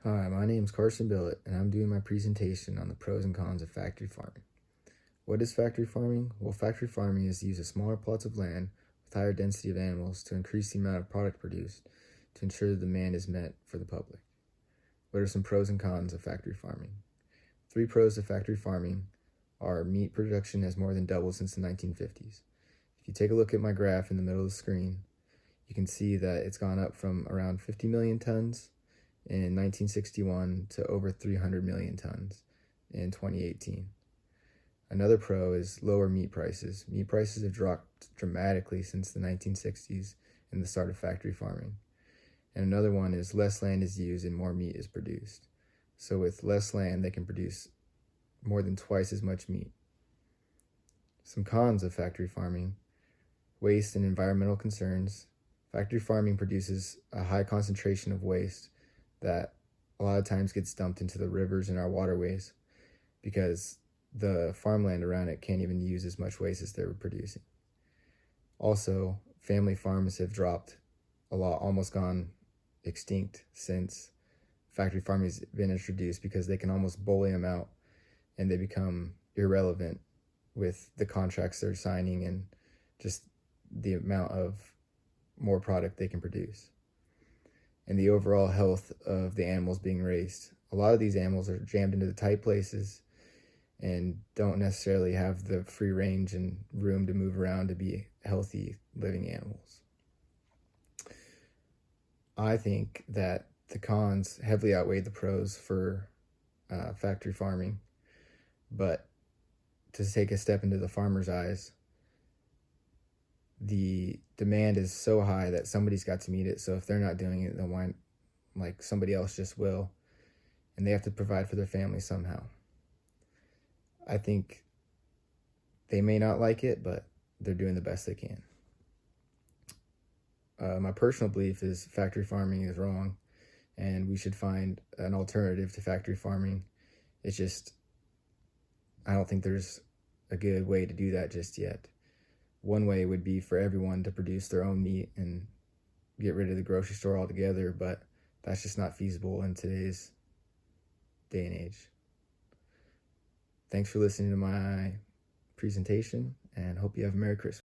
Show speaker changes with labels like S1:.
S1: Hi, my name is Carson Billett, and I'm doing my presentation on the pros and cons of factory farming. What is factory farming? Well, factory farming is the use of smaller plots of land with higher density of animals to increase the amount of product produced to ensure the demand is met for the public. What are some pros and cons of factory farming? 3 pros of factory farming are meat production has more than doubled since the 1950s. If you take a look at my graph in the middle of the screen, you can see that it's gone up from around 50 million tons in 1961 to over 300 million tons in 2018. Another pro is lower meat prices. Meat prices have dropped dramatically since the 1960s and the start of factory farming. And another one is less land is used and more meat is produced. So with less land, they can produce more than twice as much meat. Some cons of factory farming: waste and environmental concerns. Factory farming produces a high concentration of waste that a lot of times gets dumped into the rivers and our waterways because the farmland around it can't even use as much waste as they're producing. Also, family farms have dropped a lot, almost gone extinct since factory farming has been introduced, because they can almost bully them out and they become irrelevant with the contracts they're signing and just the amount of more product they can produce and the overall health of the animals being raised. A lot of these animals are jammed into the tight places and don't necessarily have the free range and room to move around to be healthy living animals. I think that the cons heavily outweigh the pros for factory farming, but to take a step into the farmer's eyes, the demand is so high that somebody's got to meet it. So if they're not doing it, then why, like, somebody else just will, and they have to provide for their family somehow. I think they may not like it, but they're doing the best they can. My personal belief is factory farming is wrong, and we should find an alternative to factory farming. It's just, I don't think there's a good way to do that just yet. One way would be for everyone to produce their own meat and get rid of the grocery store altogether, but that's just not feasible in today's day and age. Thanks for listening to my presentation, and hope you have a Merry Christmas.